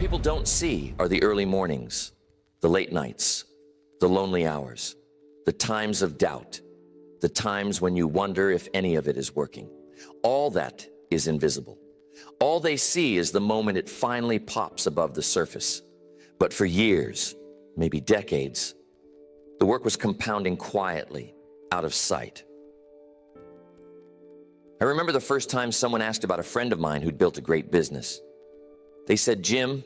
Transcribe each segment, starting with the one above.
people don't see are the early mornings, the late nights, the lonely hours, the times of doubt, the times when you wonder if any of it is working. All that is invisible. All they see is the moment it finally pops above the surface. But for years, maybe decades, the work was compounding quietly, out of sight. I remember the first time someone asked about a friend of mine who'd built a great business. They said, "Jim,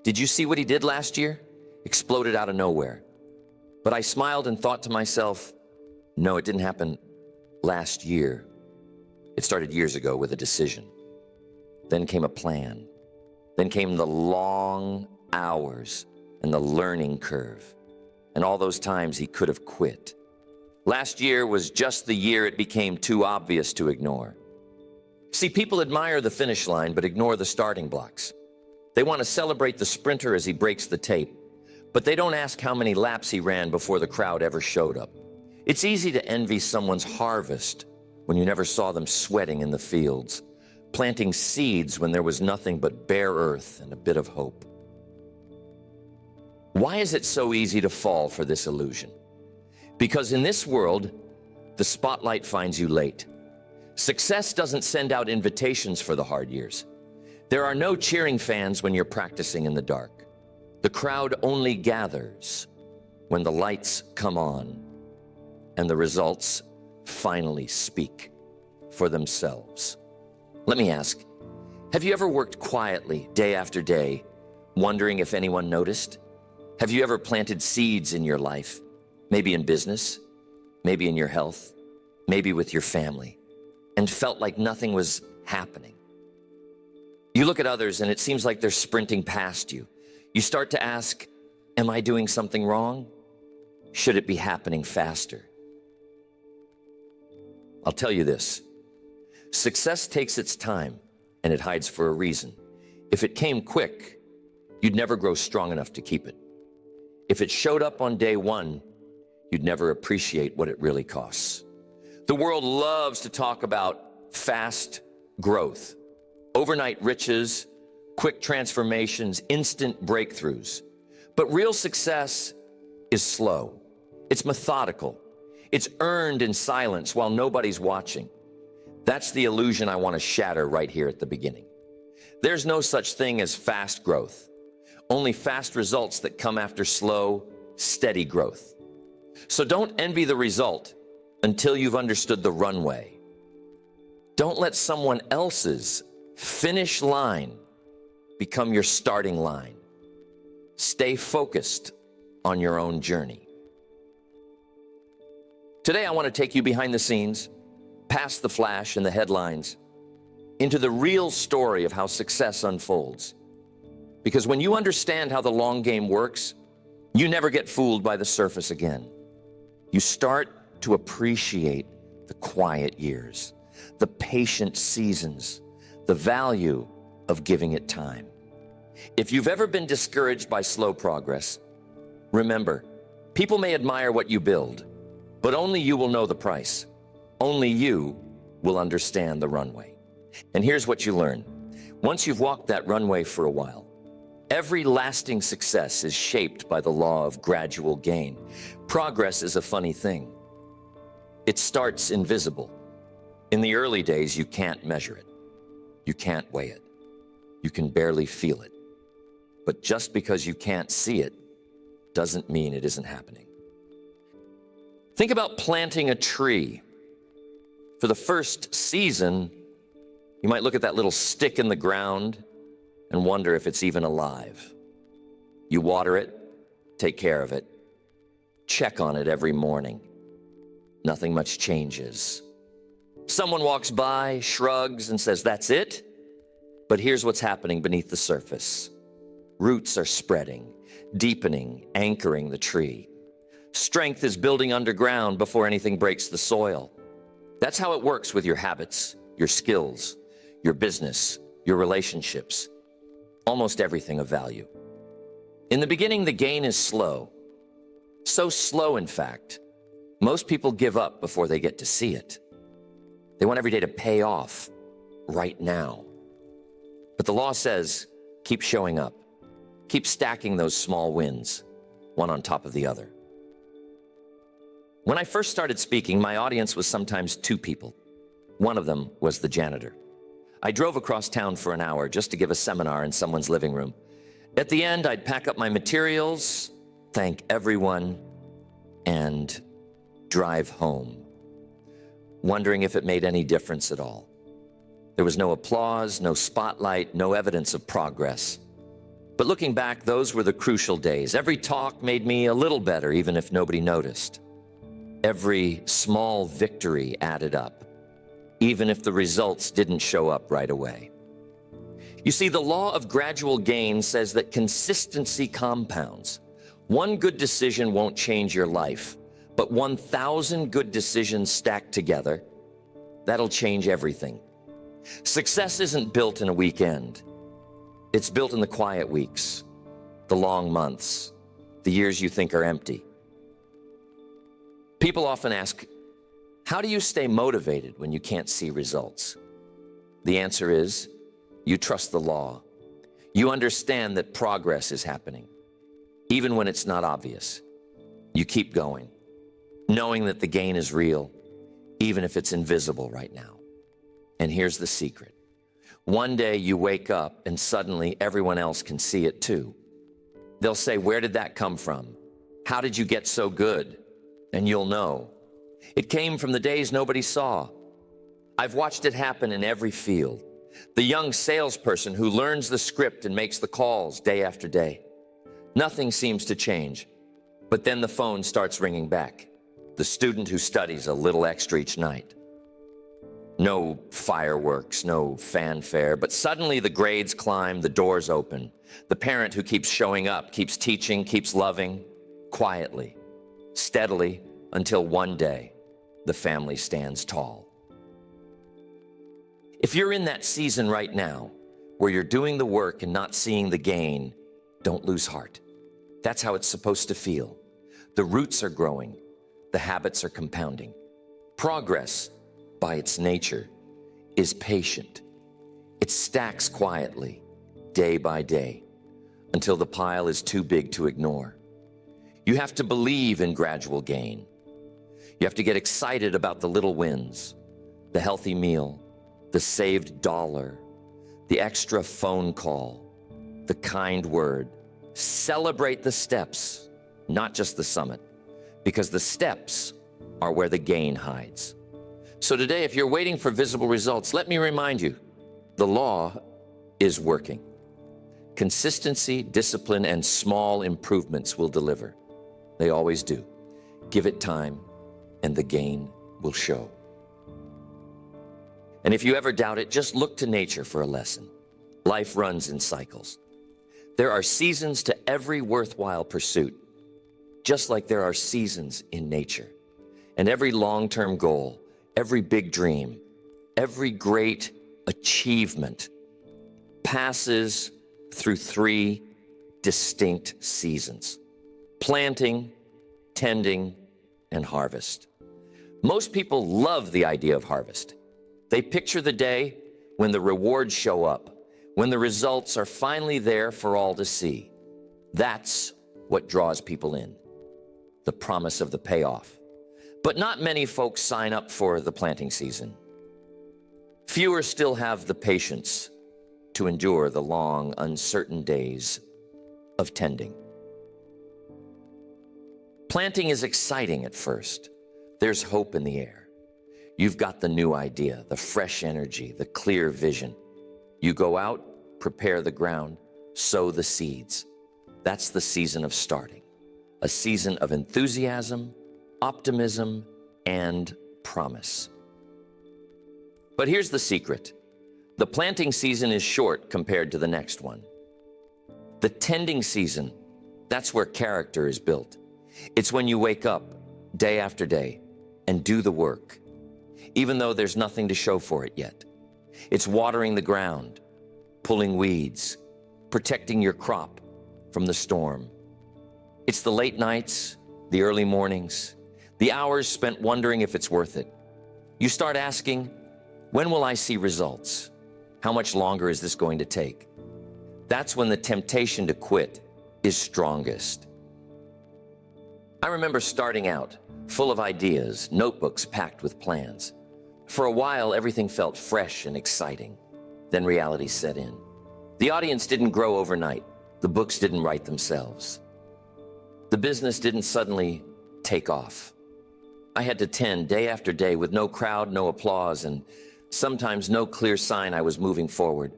did you see what he did last year? Exploded out of nowhere." But I smiled and thought to myself, no, it didn't happen last year. It started years ago with a decision. Then came a plan. Then came the long hours and the learning curve. And all those times he could have quit. Last year was just the year it became too obvious to ignore. See, people admire the finish line, but ignore the starting blocks. They want to celebrate the sprinter as he breaks the tape, but they don't ask how many laps he ran before the crowd ever showed up. It's easy to envy someone's harvest when you never saw them sweating in the fields, planting seeds when there was nothing but bare earth and a bit of hope. Why is it so easy to fall for this illusion? Because in this world, the spotlight finds you late. Success doesn't send out invitations for the hard years. There are no cheering fans when you're practicing in the dark. The crowd only gathers when the lights come on and the results finally speak for themselves. Let me ask, have you ever worked quietly day after day, wondering if anyone noticed? Have you ever planted seeds in your life, maybe in business, maybe in your health, maybe with your family, and felt like nothing was happening? You look at others and it seems like they're sprinting past you. You start to ask, am I doing something wrong? Should it be happening faster? I'll tell you this, success takes its time and it hides for a reason. If it came quick, you'd never grow strong enough to keep it. If it showed up on day one, you'd never appreciate what it really costs. The world loves to talk about fast growth, overnight riches, quick transformations, instant breakthroughs. But real success is slow. It's methodical. It's earned in silence while nobody's watching. That's the illusion I want to shatter right here at the beginning. There's no such thing as fast growth. Only fast results that come after slow, steady growth. So don't envy the result until you've understood the runway. Don't let someone else's finish line become your starting line. Stay focused on your own journey. Today, I want to take you behind the scenes, past the flash and the headlines, into the real story of how success unfolds. Because when you understand how the long game works, you never get fooled by the surface again. You start to appreciate the quiet years, the patient seasons, the value of giving it time. If you've ever been discouraged by slow progress, remember, people may admire what you build, but only you will know the price. Only you will understand the runway. And here's what you learn. Once you've walked that runway for a while, every lasting success is shaped by the law of gradual gain. Progress is a funny thing. It starts invisible. In the early days, you can't measure it. You can't weigh it. You can barely feel it. But just because you can't see it doesn't mean it isn't happening. Think about planting a tree. For the first season, you might look at that little stick in the ground and wonder if it's even alive. You water it, take care of it, check on it every morning. Nothing much changes. Someone walks by, shrugs, and says, "That's it?" But here's what's happening beneath the surface. Roots are spreading, deepening, anchoring the tree. Strength is building underground before anything breaks the soil. That's how it works with your habits, your skills, your business, your relationships, almost everything of value. In the beginning, the gain is slow. So slow, in fact, most people give up before they get to see it. They want every day to pay off right now. But the law says, keep showing up. Keep stacking those small wins, one on top of the other. When I first started speaking, my audience was sometimes 2 people. One of them was the janitor. I drove across town for an hour just to give a seminar in someone's living room. At the end, I'd pack up my materials, thank everyone, and drive home, wondering if it made any difference at all. There was no applause, no spotlight, no evidence of progress. But looking back, those were the crucial days. Every talk made me a little better, even if nobody noticed. Every small victory added up, even if the results didn't show up right away. You see, the law of gradual gain says that consistency compounds. One good decision won't change your life, but 1,000 good decisions stacked together, that'll change everything. Success isn't built in a weekend. It's built in the quiet weeks, the long months, the years you think are empty. People often ask, how do you stay motivated when you can't see results? The answer is, you trust the law. You understand that progress is happening, even when it's not obvious. You keep going, knowing that the gain is real, even if it's invisible right now. And here's the secret. One day you wake up and suddenly everyone else can see it too. They'll say, where did that come from? How did you get so good? And you'll know. It came from the days nobody saw. I've watched it happen in every field. The young salesperson who learns the script and makes the calls day after day. Nothing seems to change, but then the phone starts ringing back. The student who studies a little extra each night. No fireworks, no fanfare, but suddenly the grades climb, the doors open. The parent who keeps showing up, keeps teaching, keeps loving, quietly, steadily, until one day the family stands tall. If you're in that season right now, where you're doing the work and not seeing the gain, don't lose heart. That's how it's supposed to feel. The roots are growing, the habits are compounding. Progress, by its nature, is patient. It stacks quietly, day by day, until the pile is too big to ignore. You have to believe in gradual gain. You have to get excited about the little wins, the healthy meal, the saved dollar, the extra phone call, the kind word. Celebrate the steps, not just the summit, because the steps are where the gain hides. So today, if you're waiting for visible results, let me remind you, the law is working. Consistency, discipline, and small improvements will deliver. They always do. Give it time, and the gain will show. And if you ever doubt it, just look to nature for a lesson. Life runs in cycles. There are seasons to every worthwhile pursuit, just like there are seasons in nature. And every long-term goal, every big dream, every great achievement passes through 3 distinct seasons: planting, tending, and harvest. Most people love the idea of harvest. They picture the day when the rewards show up, when the results are finally there for all to see. That's what draws people in, the promise of the payoff. But not many folks sign up for the planting season. Fewer still have the patience to endure the long, uncertain days of tending. Planting is exciting at first. There's hope in the air. You've got the new idea, the fresh energy, the clear vision. You go out, prepare the ground, sow the seeds. That's the season of starting, a season of enthusiasm, optimism, and promise. But here's the secret. The planting season is short compared to the next one. The tending season, that's where character is built. It's when you wake up day after day and do the work, even though there's nothing to show for it yet. It's watering the ground, pulling weeds, protecting your crop from the storm. It's the late nights, the early mornings, the hours spent wondering if it's worth it. You start asking, when will I see results? How much longer is this going to take? That's when the temptation to quit is strongest. I remember starting out, full of ideas, notebooks packed with plans. For a while, everything felt fresh and exciting. Then reality set in. The audience didn't grow overnight. The books didn't write themselves. The business didn't suddenly take off. I had to tend day after day with no crowd, no applause, and sometimes no clear sign I was moving forward.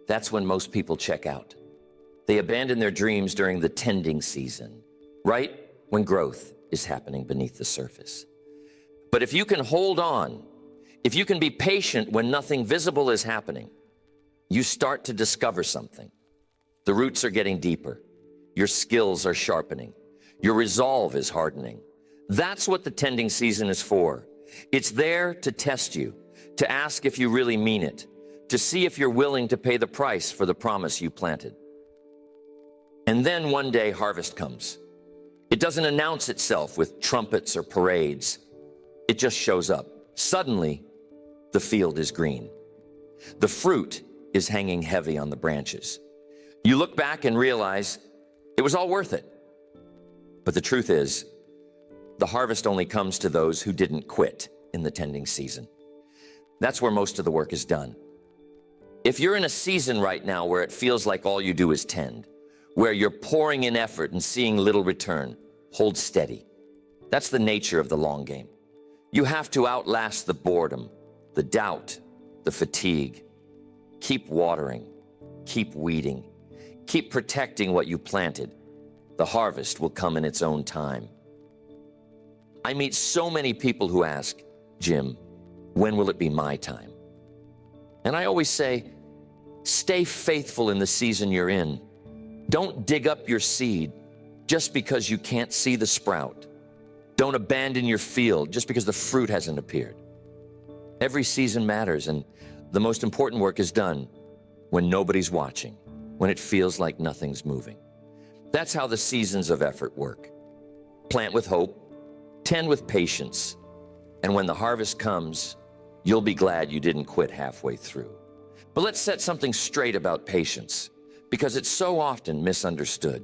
That's when most people check out. They abandon their dreams during the tending season, right when growth is happening beneath the surface. But if you can hold on, if you can be patient when nothing visible is happening, you start to discover something. The roots are getting deeper. Your skills are sharpening. Your resolve is hardening. That's what the tending season is for. It's there to test you, to ask if you really mean it, to see if you're willing to pay the price for the promise you planted. And then one day harvest comes. It doesn't announce itself with trumpets or parades. It just shows up. Suddenly, the field is green. The fruit is hanging heavy on the branches. You look back and realize it was all worth it. But the truth is, the harvest only comes to those who didn't quit in the tending season. That's where most of the work is done. If you're in a season right now where it feels like all you do is tend, where you're pouring in effort and seeing little return, hold steady. That's the nature of the long game. You have to outlast the boredom, the doubt, the fatigue. Keep watering, keep weeding, keep protecting what you planted. The harvest will come in its own time. I meet so many people who ask, Jim, when will it be my time? And I always say, stay faithful in the season you're in. Don't dig up your seed just because you can't see the sprout. Don't abandon your field just because the fruit hasn't appeared. Every season matters, and the most important work is done when nobody's watching, when it feels like nothing's moving. That's how the seasons of effort work. Plant with hope, tend with patience, and when the harvest comes, you'll be glad you didn't quit halfway through. But let's set something straight about patience, because it's so often misunderstood.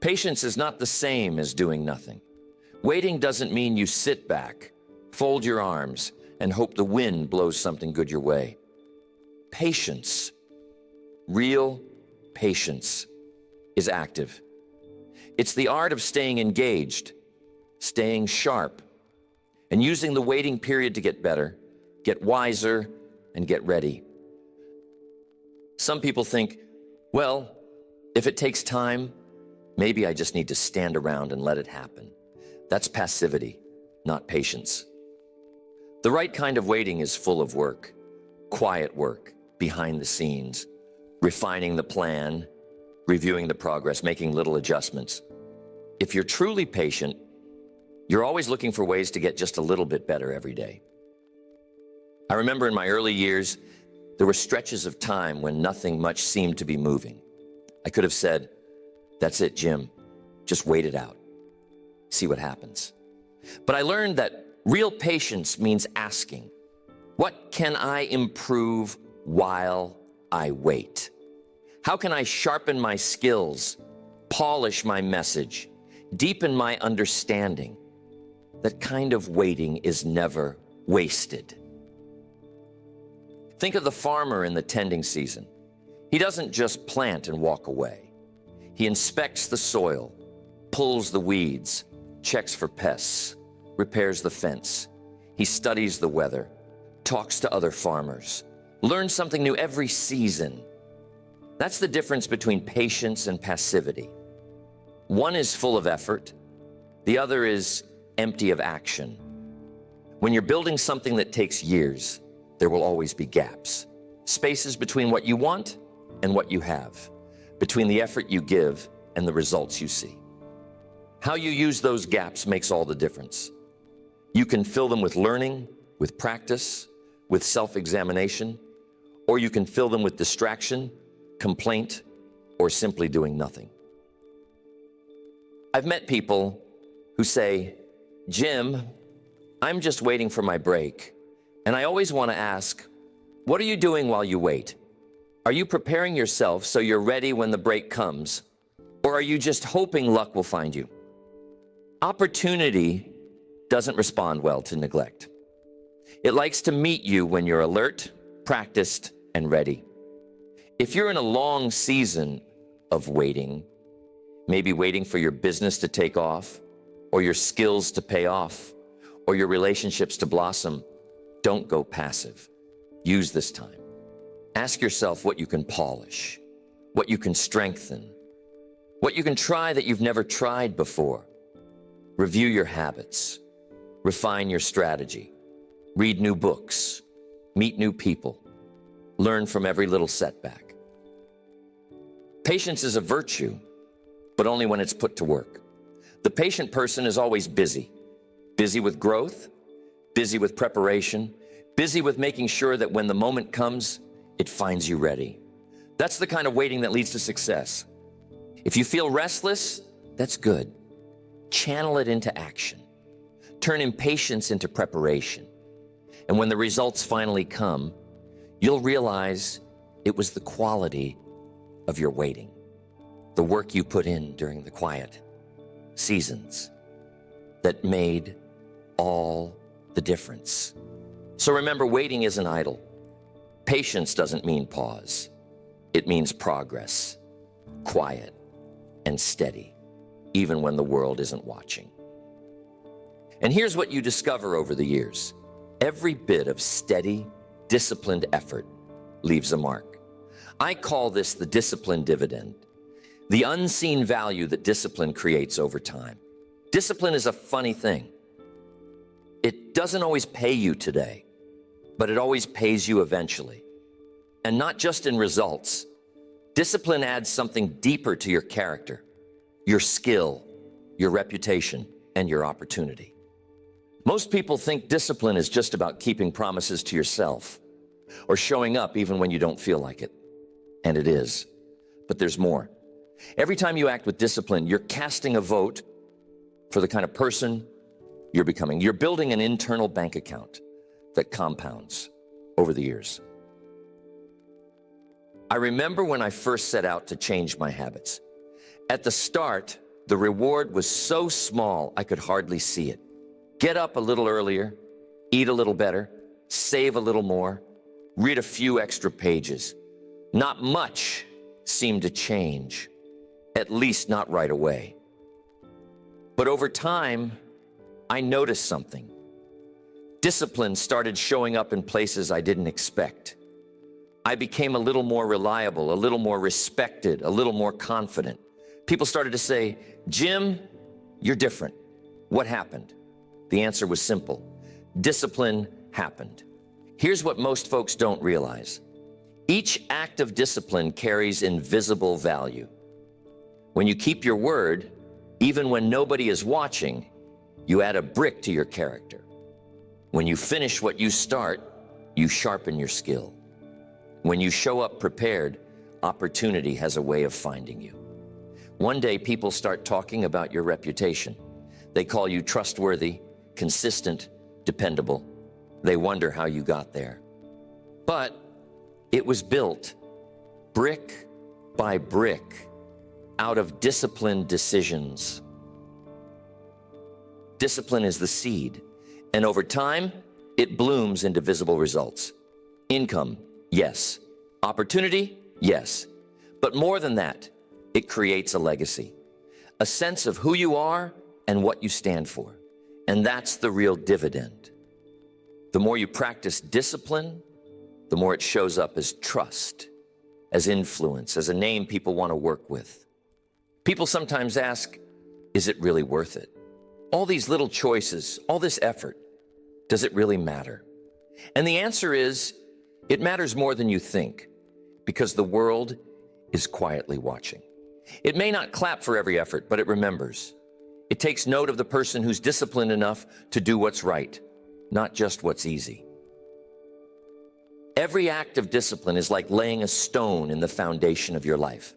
Patience is not the same as doing nothing. Waiting doesn't mean you sit back, fold your arms, and hope the wind blows something good your way. Patience, real patience, is active. It's the art of staying engaged, staying sharp, and using the waiting period to get better, get wiser, and get ready. Some people think, well, if it takes time, maybe I just need to stand around and let it happen. That's passivity, not patience. The right kind of waiting is full of work, quiet work, behind the scenes, refining the plan, reviewing the progress, making little adjustments. If you're truly patient, you're always looking for ways to get just a little bit better every day. I remember in my early years, there were stretches of time when nothing much seemed to be moving. I could have said, that's it, Jim, just wait it out, see what happens. But I learned that real patience means asking, what can I improve while I wait? How can I sharpen my skills, polish my message, deepen my understanding? That kind of waiting is never wasted. Think of the farmer in the tending season. He doesn't just plant and walk away. He inspects the soil, pulls the weeds, checks for pests, repairs the fence. He studies the weather, talks to other farmers, learns something new every season. That's the difference between patience and passivity. One is full of effort, the other is empty of action. When you're building something that takes years, there will always be gaps. Spaces between what you want and what you have, between the effort you give and the results you see. How you use those gaps makes all the difference. You can fill them with learning, with practice, with self-examination, or you can fill them with distraction, complaint, or simply doing nothing. I've met people who say, Jim, I'm just waiting for my break. And I always want to ask, what are you doing while you wait? Are you preparing yourself so you're ready when the break comes? Or are you just hoping luck will find you? Opportunity doesn't respond well to neglect. It likes to meet you when you're alert, practiced, and ready. If you're in a long season of waiting, maybe waiting for your business to take off, or your skills to pay off, or your relationships to blossom, don't go passive. Use this time. Ask yourself what you can polish, what you can strengthen, what you can try that you've never tried before. Review your habits, refine your strategy, read new books, meet new people, learn from every little setback. Patience is a virtue, but only when it's put to work. The patient person is always busy. Busy with growth, busy with preparation, busy with making sure that when the moment comes, it finds you ready. That's the kind of waiting that leads to success. If you feel restless, that's good. Channel it into action. Turn impatience into preparation. And when the results finally come, you'll realize it was the quality of your waiting, the work you put in during the quiet seasons that made all the difference. So remember, waiting isn't idle. Patience doesn't mean pause. It means progress, quiet, and steady, even when the world isn't watching. And here's what you discover over the years. Every bit of steady, disciplined effort leaves a mark. I call this the discipline dividend, the unseen value that discipline creates over time. Discipline is a funny thing. It doesn't always pay you today, but it always pays you eventually. And not just in results. Discipline adds something deeper to your character, your skill, your reputation, and your opportunity. Most people think discipline is just about keeping promises to yourself or showing up even when you don't feel like it. And it is. But there's more. Every time you act with discipline, you're casting a vote for the kind of person you're becoming. You're building an internal bank account that compounds over the years. I remember when I first set out to change my habits. At the start, the reward was so small I could hardly see it. Get up a little earlier, eat a little better, save a little more, read a few extra pages. Not much seemed to change, at least not right away. But over time, I noticed something. Discipline started showing up in places I didn't expect. I became a little more reliable, a little more respected, a little more confident. People started to say, "Jim, you're different. What happened?" The answer was simple. Discipline happened. Here's what most folks don't realize. Each act of discipline carries invisible value. When you keep your word, even when nobody is watching, you add a brick to your character. When you finish what you start, you sharpen your skill. When you show up prepared, opportunity has a way of finding you. One day, people start talking about your reputation. They call you trustworthy, consistent, dependable. They wonder how you got there. But it was built brick by brick out of disciplined decisions. Discipline is the seed, and over time, it blooms into visible results. Income, yes. Opportunity, yes. But more than that, it creates a legacy, a sense of who you are and what you stand for. And that's the real dividend. The more you practice discipline, the more it shows up as trust, as influence, as a name people want to work with. People sometimes ask, is it really worth it? All these little choices, all this effort, does it really matter? And the answer is, it matters more than you think, because the world is quietly watching. It may not clap for every effort, but it remembers. It takes note of the person who's disciplined enough to do what's right, not just what's easy. Every act of discipline is like laying a stone in the foundation of your life.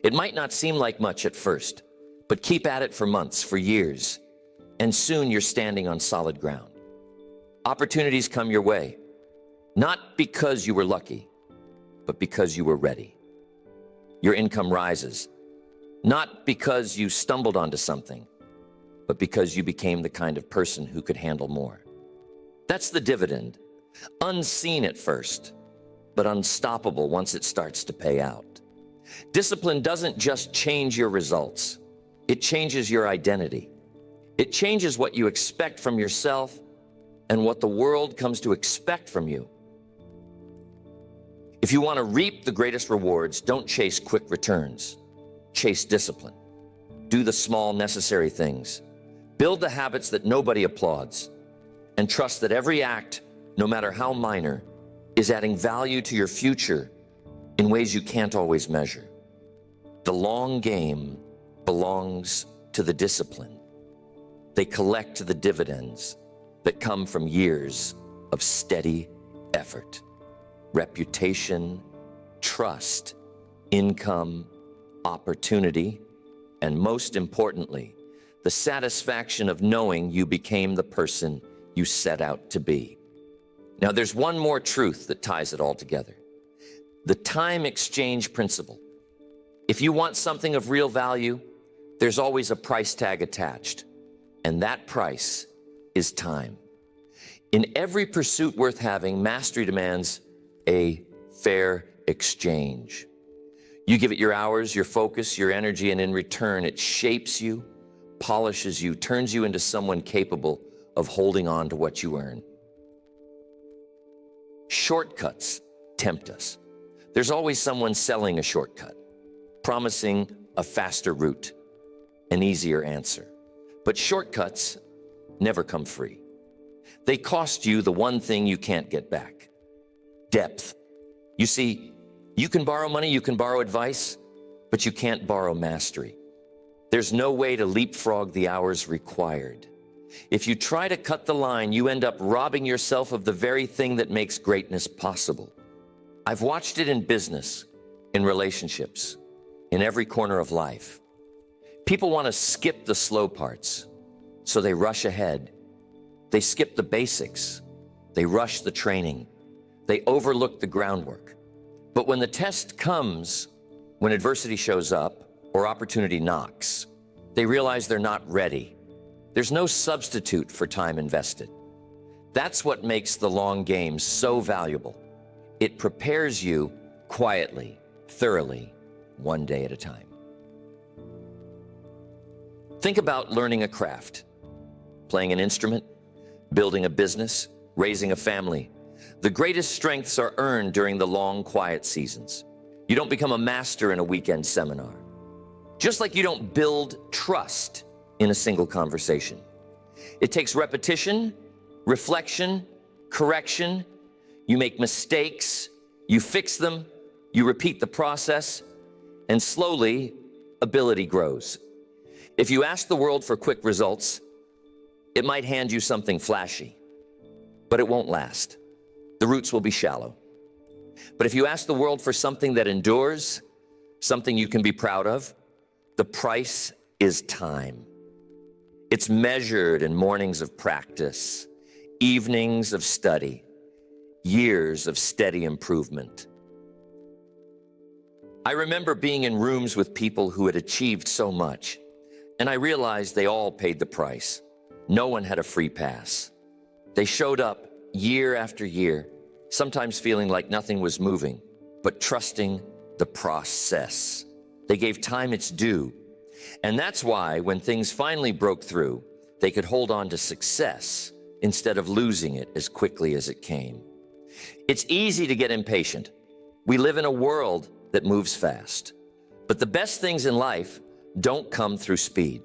It might not seem like much at first, but keep at it for months, for years, and soon you're standing on solid ground. Opportunities come your way, not because you were lucky, but because you were ready. Your income rises, not because you stumbled onto something, but because you became the kind of person who could handle more. That's the dividend, unseen at first, but unstoppable once it starts to pay out. Discipline doesn't just change your results, it changes your identity. It changes what you expect from yourself and what the world comes to expect from you. If you want to reap the greatest rewards, don't chase quick returns. Chase discipline. Do the small, necessary things. Build the habits that nobody applauds. And trust that every act, no matter how minor, is adding value to your future in ways you can't always measure. The long game belongs to the discipline. They collect the dividends that come from years of steady effort. Reputation, trust, income, opportunity, and most importantly, the satisfaction of knowing you became the person you set out to be. Now, there's one more truth that ties it all together. The time exchange principle. If you want something of real value, there's always a price tag attached, and that price is time. In every pursuit worth having, mastery demands a fair exchange. You give it your hours, your focus, your energy, and in return, it shapes you, polishes you, turns you into someone capable of holding on to what you earn. Shortcuts tempt us. There's always someone selling a shortcut, promising a faster route, an easier answer. But shortcuts never come free. They cost you the one thing you can't get back: depth. You see, you can borrow money, you can borrow advice, but you can't borrow mastery. There's no way to leapfrog the hours required. If you try to cut the line, you end up robbing yourself of the very thing that makes greatness possible. I've watched it in business, in relationships, in every corner of life. People want to skip the slow parts, so they rush ahead. They skip the basics. They rush the training. They overlook the groundwork. But when the test comes, when adversity shows up or opportunity knocks, they realize they're not ready. There's no substitute for time invested. That's what makes the long game so valuable. It prepares you quietly, thoroughly, one day at a time. Think about learning a craft, playing an instrument, building a business, raising a family. The greatest strengths are earned during the long, quiet seasons. You don't become a master in a weekend seminar. Just like you don't build trust in a single conversation. It takes repetition, reflection, correction. You make mistakes, you fix them, you repeat the process, and slowly, ability grows. If you ask the world for quick results, it might hand you something flashy, but it won't last. The roots will be shallow. But if you ask the world for something that endures, something you can be proud of, the price is time. It's measured in mornings of practice, evenings of study, years of steady improvement. I remember being in rooms with people who had achieved so much, and I realized they all paid the price. No one had a free pass. They showed up year after year, sometimes feeling like nothing was moving, but trusting the process. They gave time its due. And that's why when things finally broke through, they could hold on to success instead of losing it as quickly as it came. It's easy to get impatient. We live in a world that moves fast. But the best things in life don't come through speed.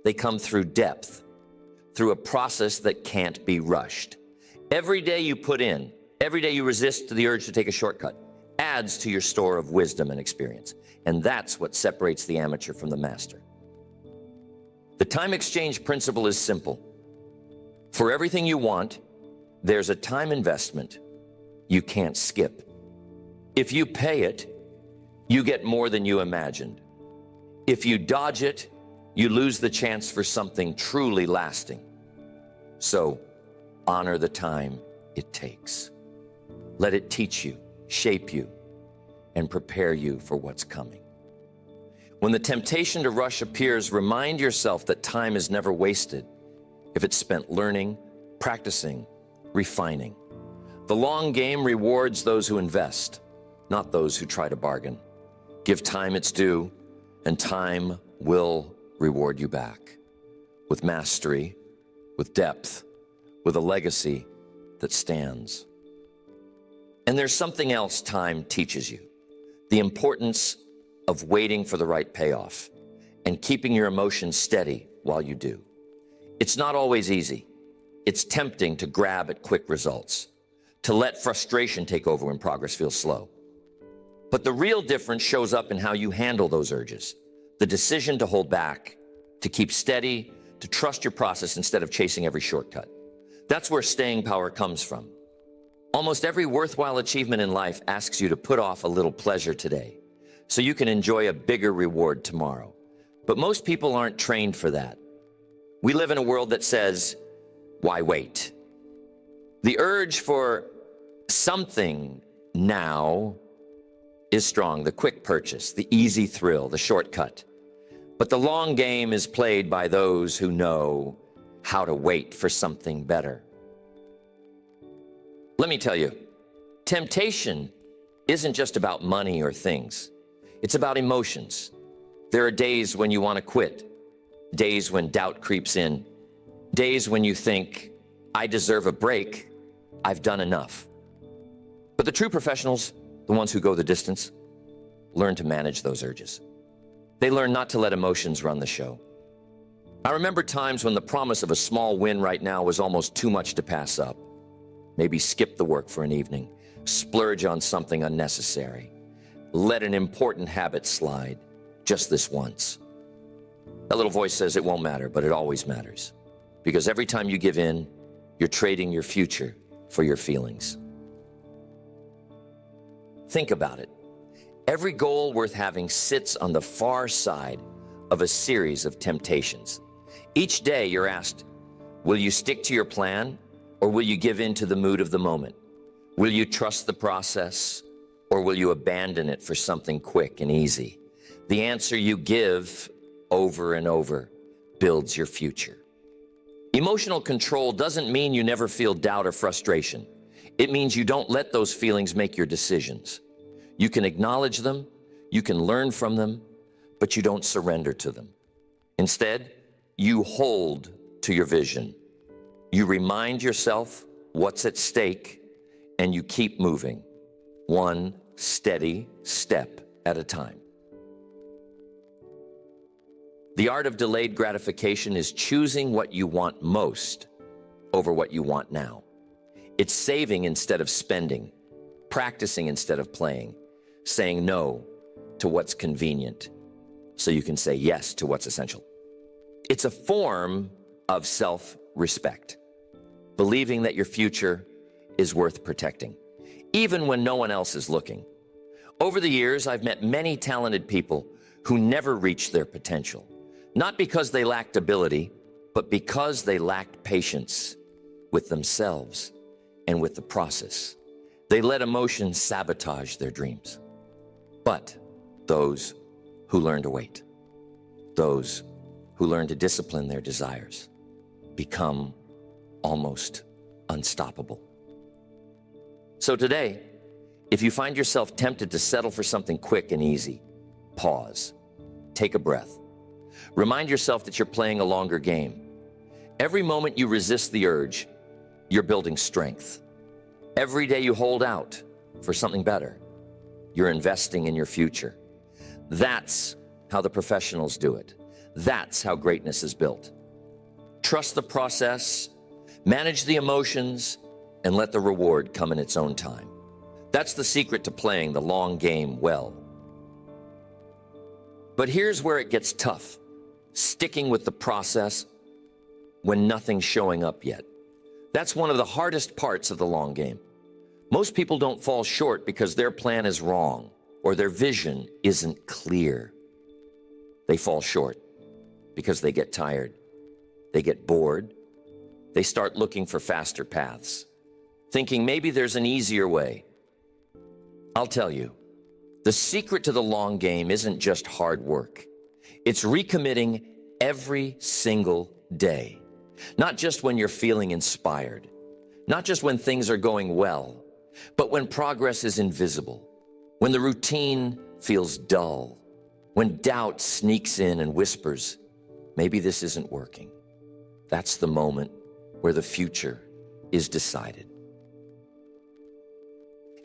They come through depth, through a process that can't be rushed. Every day you put in, every day you resist to the urge to take a shortcut, adds to your store of wisdom and experience. And that's what separates the amateur from the master. The time exchange principle is simple. For everything you want, there's a time investment you can't skip. If you pay it, you get more than you imagined. If you dodge it, you lose the chance for something truly lasting. So, honor the time it takes. Let it teach you, shape you, and prepare you for what's coming. When the temptation to rush appears, remind yourself that time is never wasted if it's spent learning, practicing, refining. The long game rewards those who invest, not those who try to bargain. Give time its due, and time will reward you back with mastery, with depth, with a legacy that stands. And there's something else time teaches you: the importance of waiting for the right payoff and keeping your emotions steady while you do. It's not always easy. It's tempting to grab at quick results, to let frustration take over when progress feels slow. But the real difference shows up in how you handle those urges, the decision to hold back, to keep steady, to trust your process instead of chasing every shortcut. That's where staying power comes from. Almost every worthwhile achievement in life asks you to put off a little pleasure today so you can enjoy a bigger reward tomorrow. But most people aren't trained for that. We live in a world that says, why wait? The urge for something now is strong, the quick purchase, the easy thrill, the shortcut. But the long game is played by those who know how to wait for something better. Let me tell you, temptation isn't just about money or things. It's about emotions. There are days when you want to quit, days when doubt creeps in, days when you think, I deserve a break, I've done enough. But the true professionals, the ones who go the distance, learn to manage those urges. They learn not to let emotions run the show. I remember times when the promise of a small win right now was almost too much to pass up. Maybe skip the work for an evening, splurge on something unnecessary, let an important habit slide just this once. That little voice says it won't matter, but it always matters. Because every time you give in, you're trading your future for your feelings. Think about it. Every goal worth having sits on the far side of a series of temptations. Each day you're asked, will you stick to your plan or will you give in to the mood of the moment? Will you trust the process or will you abandon it for something quick and easy? The answer you give over and over builds your future. Emotional control doesn't mean you never feel doubt or frustration. It means you don't let those feelings make your decisions. You can acknowledge them, you can learn from them, but you don't surrender to them. Instead, you hold to your vision. You remind yourself what's at stake, and you keep moving, one steady step at a time. The art of delayed gratification is choosing what you want most over what you want now. It's saving instead of spending, practicing instead of playing, saying no to what's convenient so you can say yes to what's essential. It's a form of self-respect, believing that your future is worth protecting, even when no one else is looking. Over the years, I've met many talented people who never reached their potential, not because they lacked ability, but because they lacked patience with themselves and with the process. They let emotions sabotage their dreams. But those who learn to wait, those who learn to discipline their desires, become almost unstoppable. So today, if you find yourself tempted to settle for something quick and easy, pause, take a breath. Remind yourself that you're playing a longer game. Every moment you resist the urge, you're building strength. Every day you hold out for something better, you're investing in your future. That's how the professionals do it. That's how greatness is built. Trust the process, manage the emotions, and let the reward come in its own time. That's the secret to playing the long game well. But here's where it gets tough, sticking with the process when nothing's showing up yet. That's one of the hardest parts of the long game. Most people don't fall short because their plan is wrong or their vision isn't clear. They fall short because they get tired, they get bored, they start looking for faster paths, thinking maybe there's an easier way. I'll tell you, The secret to the long game isn't just hard work. It's recommitting every single day. Not just when you're feeling inspired, not just when things are going well, but when progress is invisible, when the routine feels dull, when doubt sneaks in and whispers, maybe this isn't working. That's the moment where the future is decided.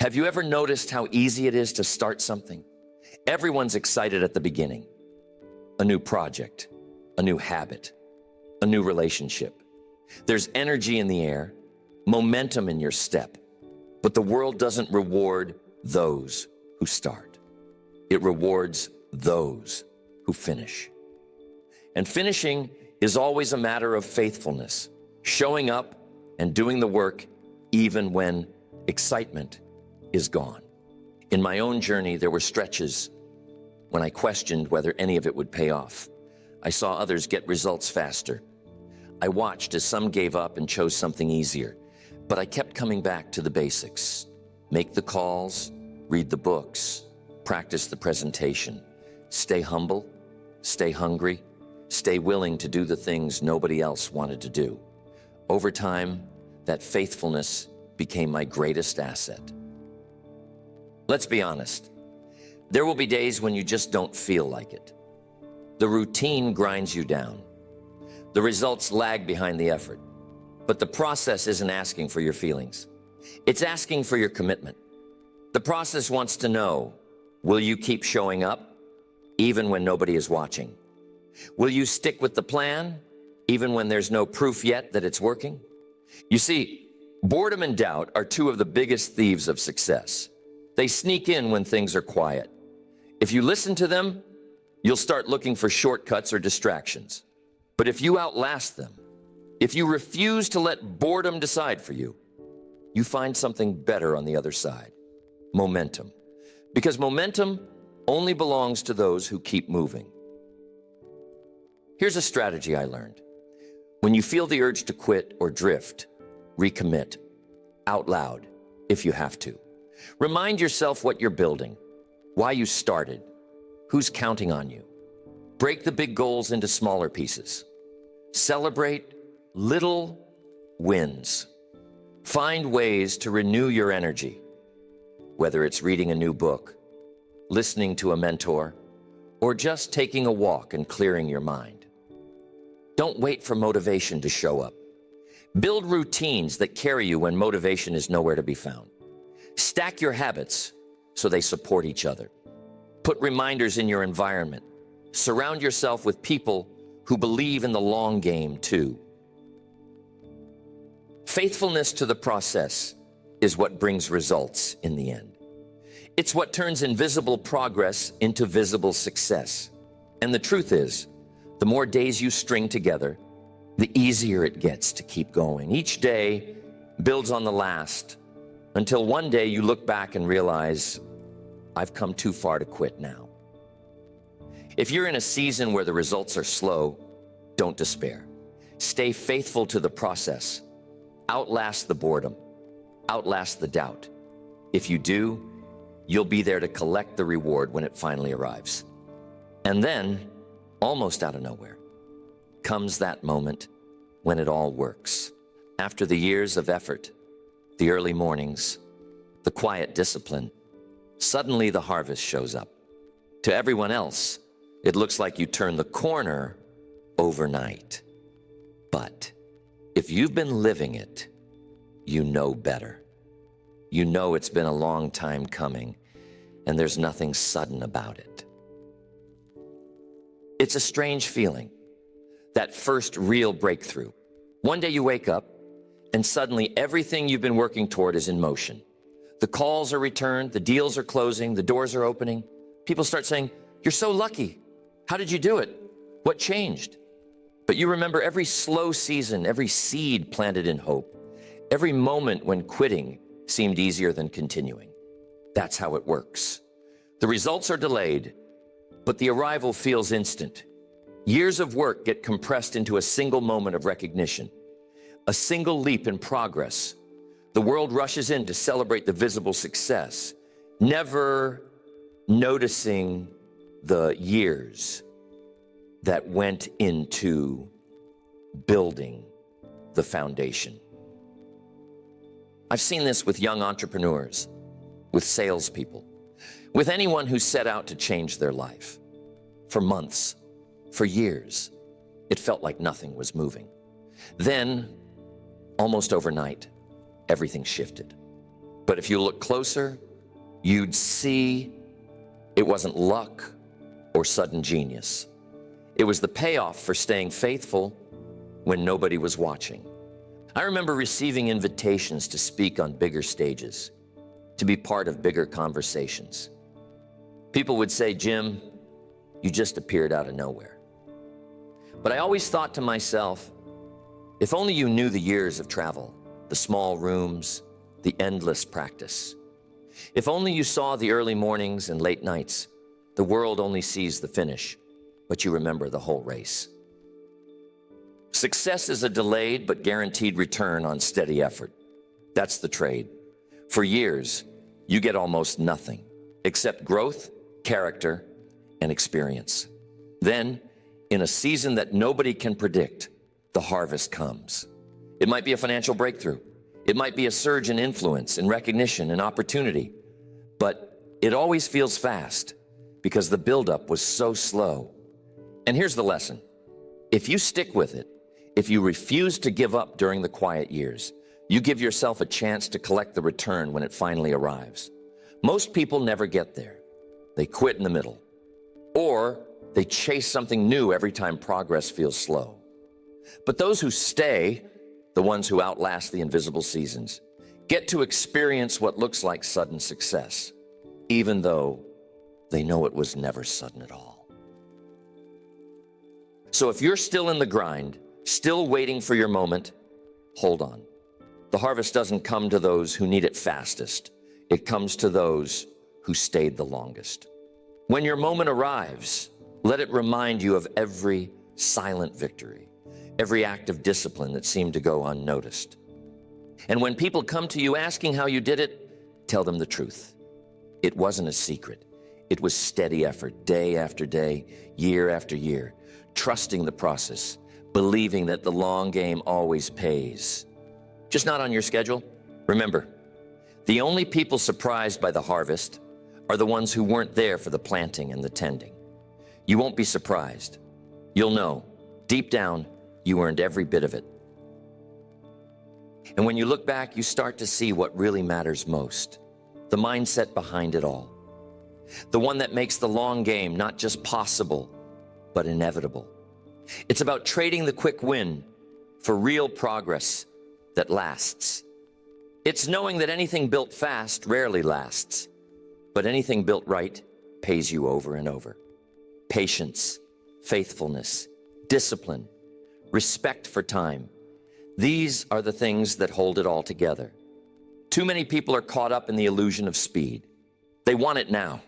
Have you ever noticed how easy it is to start something? Everyone's excited at the beginning. A new project, a new habit, a new relationship. There's energy in the air, momentum in your step, but the world doesn't reward those who start. It rewards those who finish. And finishing is always a matter of faithfulness, showing up and doing the work even when excitement is gone. In my own journey, there were stretches when I questioned whether any of it would pay off. I saw others get results faster. I watched as some gave up and chose something easier, but I kept coming back to the basics. Make the calls, read the books, practice the presentation. Stay humble, stay hungry, stay willing to do the things nobody else wanted to do. Over time, that faithfulness became my greatest asset. Let's be honest. There will be days when you just don't feel like it. The routine grinds you down. The results lag behind the effort. But the process isn't asking for your feelings. It's asking for your commitment. The process wants to know, will you keep showing up even when nobody is watching? Will you stick with the plan even when there's no proof yet that it's working? You see, boredom and doubt are two of the biggest thieves of success. They sneak in when things are quiet. If you listen to them, you'll start looking for shortcuts or distractions. But if you outlast them, if you refuse to let boredom decide for you, you find something better on the other side. Momentum. Because momentum only belongs to those who keep moving. Here's a strategy I learned. When you feel the urge to quit or drift, recommit out loud if you have to. Remind yourself what you're building, why you started, who's counting on you. Break the big goals into smaller pieces. Celebrate little wins. Find ways to renew your energy, whether it's reading a new book, listening to a mentor, or just taking a walk and clearing your mind. Don't wait for motivation to show up. Build routines that carry you when motivation is nowhere to be found. Stack your habits so they support each other. Put reminders in your environment. Surround yourself with people who believe in the long game too. Faithfulness to the process is what brings results in the end. It's what turns invisible progress into visible success. And the truth is, the more days you string together, the easier it gets to keep going. Each day builds on the last, until one day you look back and realize, I've come too far to quit now. If you're in a season where the results are slow, don't despair. Stay faithful to the process. Outlast the boredom. Outlast the doubt. If you do, you'll be there to collect the reward when it finally arrives. And then, almost out of nowhere, comes that moment when it all works. After the years of effort, the early mornings, the quiet discipline, suddenly the harvest shows up. To everyone else, it looks like you turned the corner overnight. But if you've been living it, you know better. You know it's been a long time coming, and there's nothing sudden about it. It's a strange feeling, that first real breakthrough. One day you wake up, and suddenly everything you've been working toward is in motion. The calls are returned, the deals are closing, the doors are opening. People start saying, "You're so lucky. How did you do it? What changed?" But you remember every slow season, every seed planted in hope, every moment when quitting seemed easier than continuing. That's how it works. The results are delayed, but the arrival feels instant. Years of work get compressed into a single moment of recognition, a single leap in progress. The world rushes in to celebrate the visible success, never noticing the years that went into building the foundation. I've seen this with young entrepreneurs, with salespeople, with anyone who set out to change their life. For months, for years, it felt like nothing was moving. Then, almost overnight, everything shifted. But if you look closer, you'd see it wasn't luck or sudden genius. It was the payoff for staying faithful when nobody was watching. I remember receiving invitations to speak on bigger stages, to be part of bigger conversations. People would say, "Jim, you just appeared out of nowhere." But I always thought to myself, if only you knew the years of travel, the small rooms, the endless practice. If only you saw the early mornings and late nights. The world only sees the finish, but you remember the whole race. Success is a delayed but guaranteed return on steady effort. That's the trade. For years, you get almost nothing except growth, character, and experience. Then, in a season that nobody can predict, the harvest comes. It might be a financial breakthrough. It might be a surge in influence, in recognition, and opportunity. But it always feels fast because the buildup was so slow. And here's the lesson. If you stick with it, if you refuse to give up during the quiet years, you give yourself a chance to collect the return when it finally arrives. Most people never get there. They quit in the middle, or they chase something new every time progress feels slow. But those who stay, the ones who outlast the invisible seasons, get to experience what looks like sudden success, even though they know it was never sudden at all. So if you're still in the grind, still waiting for your moment, hold on. The harvest doesn't come to those who need it fastest. It comes to those who stayed the longest. When your moment arrives, let it remind you of every silent victory, every act of discipline that seemed to go unnoticed. And when people come to you asking how you did it, tell them the truth. It wasn't a secret. It was steady effort, day after day, year after year, trusting the process, believing that the long game always pays. Just not on your schedule. Remember, the only people surprised by the harvest are the ones who weren't there for the planting and the tending. You won't be surprised. You'll know, deep down, you earned every bit of it. And when you look back, you start to see what really matters most, the mindset behind it all. The one that makes the long game not just possible, but inevitable. It's about trading the quick win for real progress that lasts. It's knowing that anything built fast rarely lasts, but anything built right pays you over and over. Patience, faithfulness, discipline, respect for time. These are the things that hold it all together. Too many people are caught up in the illusion of speed. They want it now.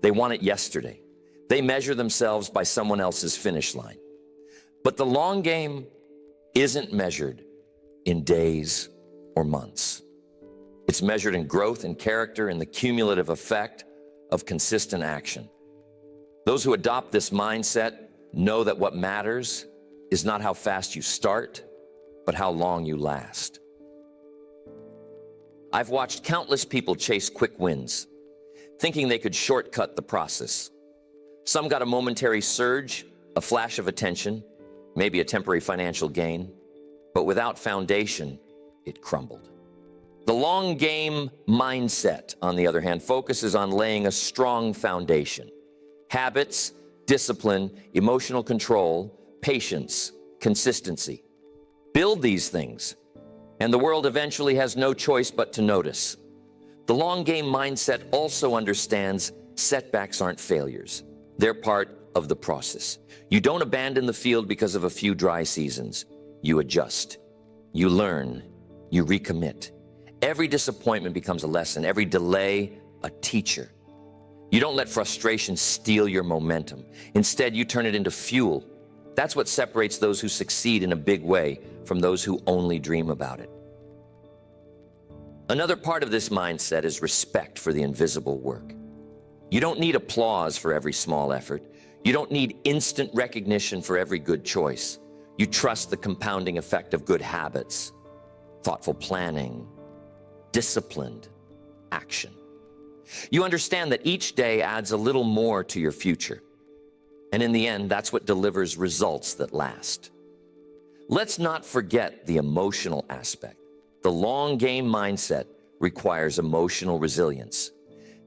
They want it yesterday. They measure themselves by someone else's finish line. But the long game isn't measured in days or months. It's measured in growth and character and the cumulative effect of consistent action. Those who adopt this mindset know that what matters is not how fast you start, but how long you last. I've watched countless people chase quick wins, thinking they could shortcut the process. Some got a momentary surge, a flash of attention, maybe a temporary financial gain, but without foundation, it crumbled. The long game mindset, on the other hand, focuses on laying a strong foundation. Habits, discipline, emotional control, patience, consistency. Build these things, and the world eventually has no choice but to notice. The long game mindset also understands setbacks aren't failures. They're part of the process. You don't abandon the field because of a few dry seasons. You adjust, you learn, you recommit. Every disappointment becomes a lesson, every delay, a teacher. You don't let frustration steal your momentum. Instead, you turn it into fuel. That's what separates those who succeed in a big way from those who only dream about it. Another part of this mindset is respect for the invisible work. You don't need applause for every small effort. You don't need instant recognition for every good choice. You trust the compounding effect of good habits, thoughtful planning, disciplined action. You understand that each day adds a little more to your future. And in the end, that's what delivers results that last. Let's not forget the emotional aspect. The long game mindset requires emotional resilience,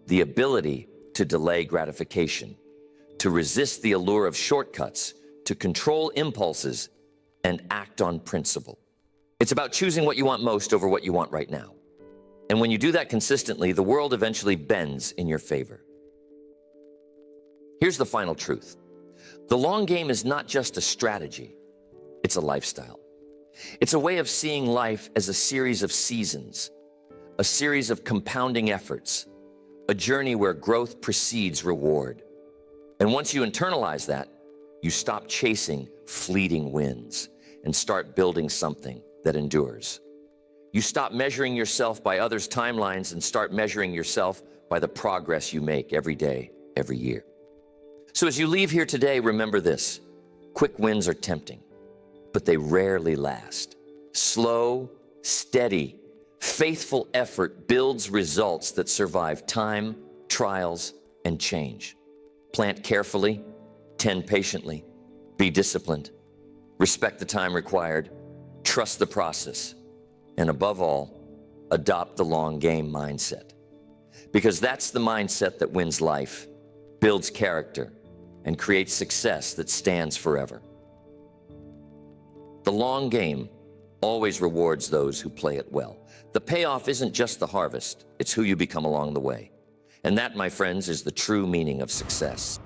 the ability to delay gratification, to resist the allure of shortcuts, to control impulses, and act on principle. It's about choosing what you want most over what you want right now. And when you do that consistently, the world eventually bends in your favor. Here's the final truth. The long game is not just a strategy, it's a lifestyle. It's a way of seeing life as a series of seasons, a series of compounding efforts, a journey where growth precedes reward. And once you internalize that, you stop chasing fleeting wins and start building something that endures. You stop measuring yourself by others' timelines and start measuring yourself by the progress you make every day, every year. So as you leave here today, remember this: quick wins are tempting, but they rarely last. Slow, steady, faithful effort builds results that survive time, trials, and change. Plant carefully, tend patiently, be disciplined, respect the time required, trust the process, and above all, adopt the long game mindset. Because that's the mindset that wins life, builds character, and creates success that stands forever. The long game always rewards those who play it well. The payoff isn't just the harvest, it's who you become along the way. And that, my friends, is the true meaning of success.